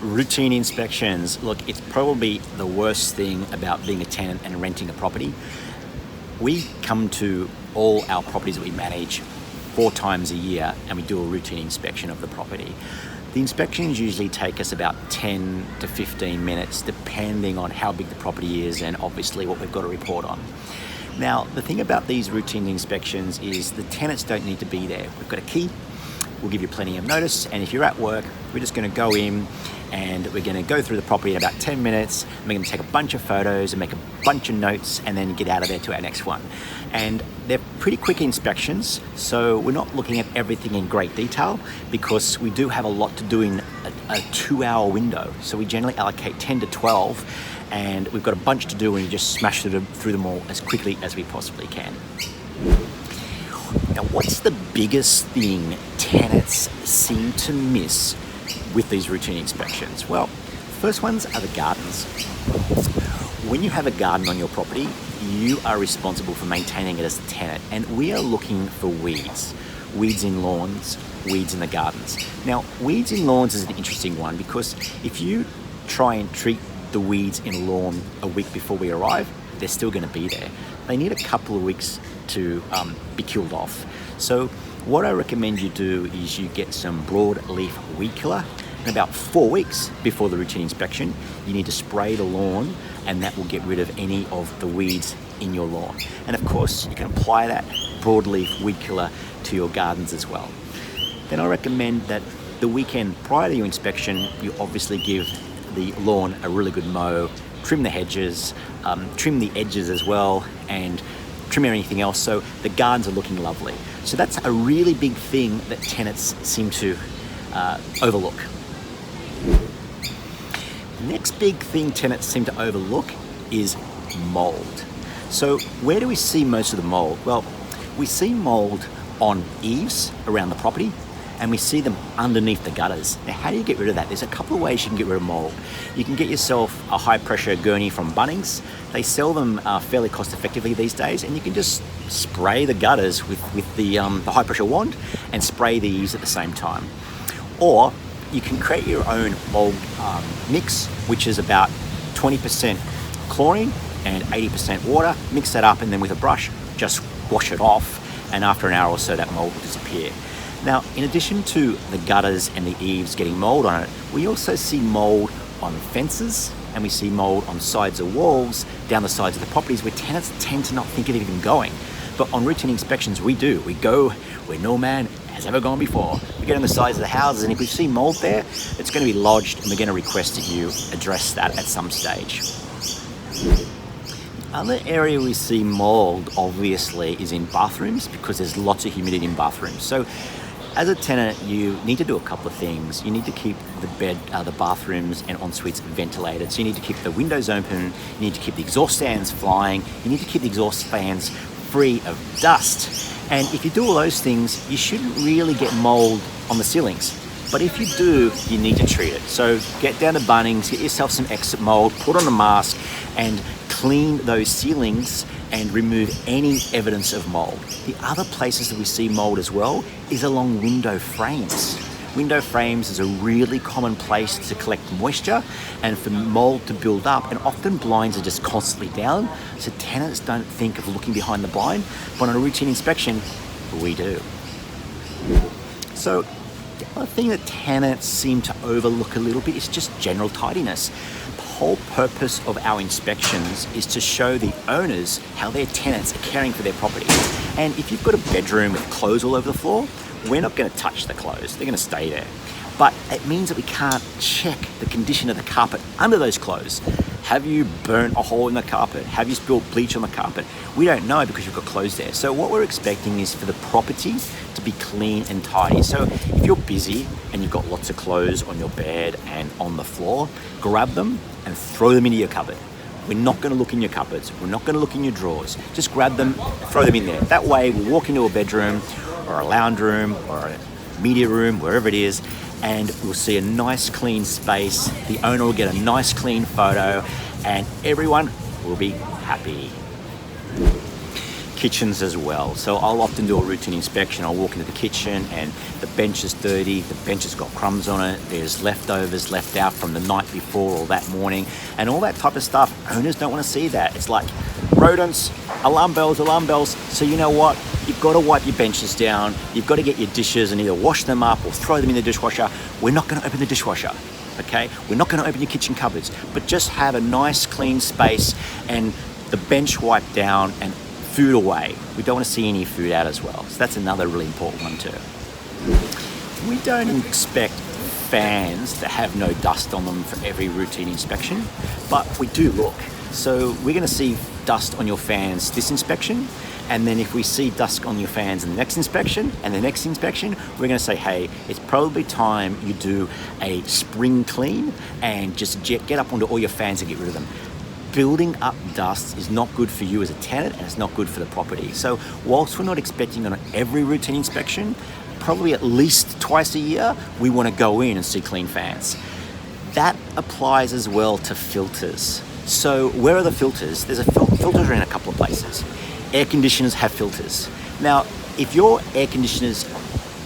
Routine inspections. Look, it's probably the worst thing about being a tenant and renting a property. We come to all our properties that we manage 4 times a year and we do a routine inspection of the property. The inspections usually take us about 10 to 15 minutes depending on how big the property is and obviously what we've got to report on. Now, the thing about these routine inspections is the tenants don't need to be there. We've got a key, we'll give you plenty of notice, and if you're at work, we're just going to go in and we're going to go through the property in about 10 minutes, and we're going to take a bunch of photos and make a bunch of notes and then get out of there to our next one. And they're pretty quick inspections, so we're not looking at everything in great detail because we do have a lot to do in a 2-hour window. So we generally allocate 10 to 12 and we've got a bunch to do and we just smash through them all as quickly as we possibly can. Now, what's the biggest thing tenants seem to miss with these routine inspections? Well, first ones are the gardens. When you have a garden on your property, you are responsible for maintaining it as a tenant, and we are looking for weeds. Weeds in lawns, weeds in the gardens. Now, weeds in lawns is an interesting one because if you try and treat the weeds in a lawn a week before we arrive, they're still going to be there. They need a couple of weeks to be killed off. So what I recommend you do is you get some broadleaf weed killer, and about 4 weeks before the routine inspection, you need to spray the lawn, and that will get rid of any of the weeds in your lawn. And of course, you can apply that broadleaf weed killer to your gardens as well. Then I recommend that the weekend prior to your inspection, you obviously give the lawn a really good mow, trim the hedges, trim the edges as well, and trim anything else so the gardens are looking lovely. So that's a really big thing that tenants seem to overlook. The next big thing tenants seem to overlook is mold. So where do we see most of the mold? Well, we see mold on eaves around the property, and we see them underneath the gutters. Now, how do you get rid of that? There's a couple of ways you can get rid of mold. You can get yourself a high pressure gurney from Bunnings. They sell them fairly cost effectively these days, and you can just spray the gutters with the high pressure wand and spray the eaves at the same time. Or you can create your own mold mix, which is about 20% chlorine and 80% water. Mix that up, and then with a brush, just wash it off, and after an hour or so, that mold will disappear. Now, in addition to the gutters and the eaves getting mold on it, we also see mold on fences, and we see mold on sides of walls, down the sides of the properties where tenants tend to not think of even going. But on routine inspections, we do. We go where no man has ever gone before. We get on the sides of the houses, and if we see mold there, it's going to be lodged, and we're going to request that you address that at some stage. The other area we see mold, obviously, is in bathrooms because there's lots of humidity in bathrooms. So as a tenant, you need to do a couple of things. You need to keep the bathrooms and en-suites ventilated. So you need to keep the windows open, you need to keep the exhaust fans flying, you need to keep the exhaust fans free of dust. And if you do all those things, you shouldn't really get mold on the ceilings. But if you do, you need to treat it. So get down to Bunnings, get yourself some exit mold, put on a mask, and clean those ceilings and remove any evidence of mold. The other places that we see mold as well is along window frames. Window frames is a really common place to collect moisture and for mold to build up, and often blinds are just constantly down, so tenants don't think of looking behind the blind, but on a routine inspection, we do. So the other thing that tenants seem to overlook a little bit is just general tidiness. The whole purpose of our inspections is to show the owners how their tenants are caring for their property. And if you've got a bedroom with clothes all over the floor, we're not going to touch the clothes, they're going to stay there. But it means that we can't check the condition of the carpet under those clothes. Have you burnt a hole in the carpet? Have you spilled bleach on the carpet? We don't know because you've got clothes there. So what we're expecting is for the property to be clean and tidy. So if you're busy and you've got lots of clothes on your bed and on the floor, grab them and throw them into your cupboard. We're not going to look in your cupboards. We're not going to look in your drawers. Just grab them, throw them in there. That way we'll walk into a bedroom or a lounge room or a media room, wherever it is, and we'll see a nice clean space. The owner will get a nice clean photo and everyone will be happy. kitchens as well. So I'll often do a routine inspection. I'll walk into the kitchen and the bench is dirty, the bench has got crumbs on it, there's leftovers left out from the night before or that morning, and all that type of stuff. Owners don't want to see that. It's like rodents, alarm bells. So you know what? You've got to wipe your benches down. You've got to get your dishes and either wash them up or throw them in the dishwasher. We're not going to open the dishwasher, okay? We're not going to open your kitchen cupboards, but just have a nice clean space and the bench wiped down and food away. We don't want to see any food out as well. So that's another really important one too. We don't expect fans to have no dust on them for every routine inspection, but we do look. So we're going to see dust on your fans this inspection, and then if we see dust on your fans in the next inspection and the next inspection, we're going to say, hey, it's probably time you do a spring clean and just get up onto all your fans and get rid of them. Building up dust is not good for you as a tenant, and it's not good for the property. So whilst we're not expecting on every routine inspection, probably at least twice a year, we want to go in and see clean fans. That applies as well to filters. So where are the filters? There's filters are in a couple of places. Air conditioners have filters. Now, if your air conditioners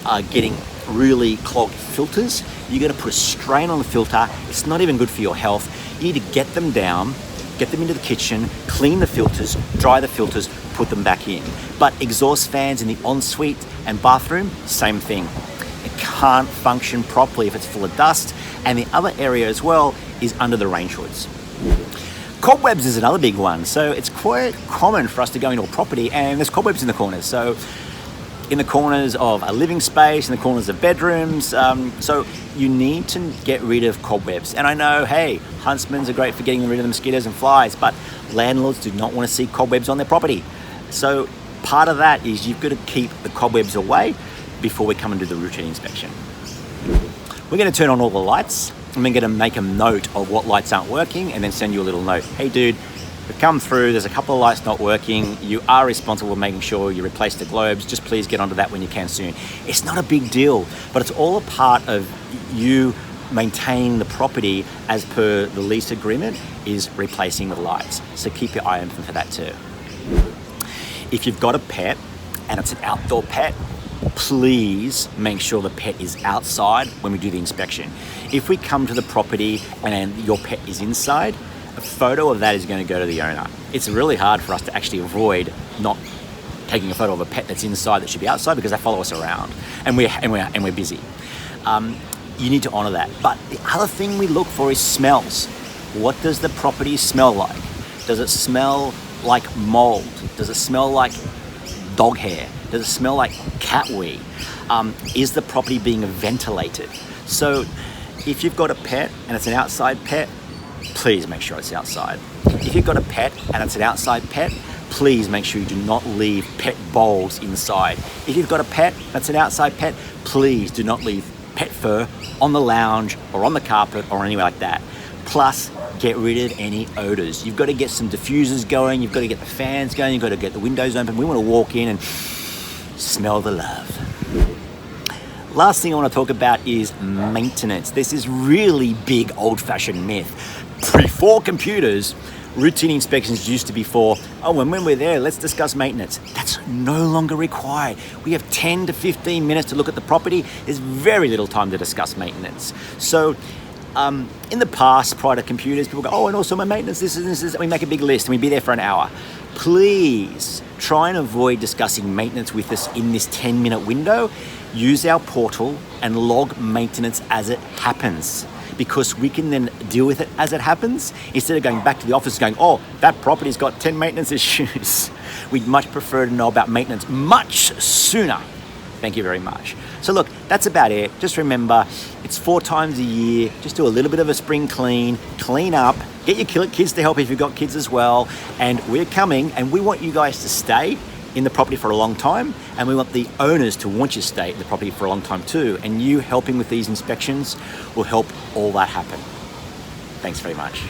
are getting really clogged filters, you're going to put a strain on the filter. It's not even good for your health. You need to get them down, get them into the kitchen, clean the filters, dry the filters, put them back in. But exhaust fans in the ensuite and bathroom, same thing. It can't function properly if it's full of dust. And the other area as well is under the range hoods. Cobwebs is another big one. So it's quite common for us to go into a property and there's cobwebs in the corners. So in the corners of a living space, in the corners of bedrooms. So you need to get rid of cobwebs. And I know, hey, huntsmans are great for getting rid of the mosquitoes and flies, but landlords do not want to see cobwebs on their property. So part of that is you've got to keep the cobwebs away before we come and do the routine inspection. We're going to turn on all the lights and we're going to make a note of what lights aren't working and then send you a little note. Hey dude, we've come through, there's a couple of lights not working. You are responsible for making sure you replace the globes. Just please get onto that when you can soon. It's not a big deal, but it's all a part of you maintaining the property as per the lease agreement is replacing the lights. So keep your eye open for that too. If you've got a pet and it's an outdoor pet, please make sure the pet is outside when we do the inspection. If we come to the property and your pet is inside, a photo of that is going to go to the owner. It's really hard for us to actually avoid not taking a photo of a pet that's inside that should be outside because they follow us around and we're busy. You need to honor that. But the other thing we look for is smells. What does the property smell like? Does it smell like mold? Does it smell like dog hair? Does it smell like cat wee? Is the property being ventilated? So if you've got a pet and it's an outside pet, please make sure it's outside. If you've got a pet and it's an outside pet, please make sure you do not leave pet bowls inside. If you've got a pet that's an outside pet, please do not leave pet fur on the lounge or on the carpet or anywhere like that. Plus, get rid of any odors. You've got to get some diffusers going, you've got to get the fans going, you've got to get the windows open. We want to walk in and smell the love. Last thing I want to talk about is maintenance. This is really big old-fashioned myth. Before computers, routine inspections used to be for, oh, and when we're there, let's discuss maintenance. That's no longer required. We have 10 to 15 minutes to look at the property. There's very little time to discuss maintenance. So in the past, prior to computers, people go, oh, and also my maintenance, this is, and we make a big list and we'd be there for an hour. Please try and avoid discussing maintenance with us in this 10-minute window. Use our portal and log maintenance as it happens, because we can then deal with it as it happens instead of going back to the office going, oh, that property's got 10 maintenance issues. We'd much prefer to know about maintenance much sooner. Thank you very much. So look, that's about it. Just remember, it's 4 times a year. Just do a little bit of a spring clean up, get your kids to help if you've got kids as well. And we're coming and we want you guys to stay in the property for a long time, and we want the owners to want you to stay in the property for a long time too. And you helping with these inspections will help all that happen. Thanks very much.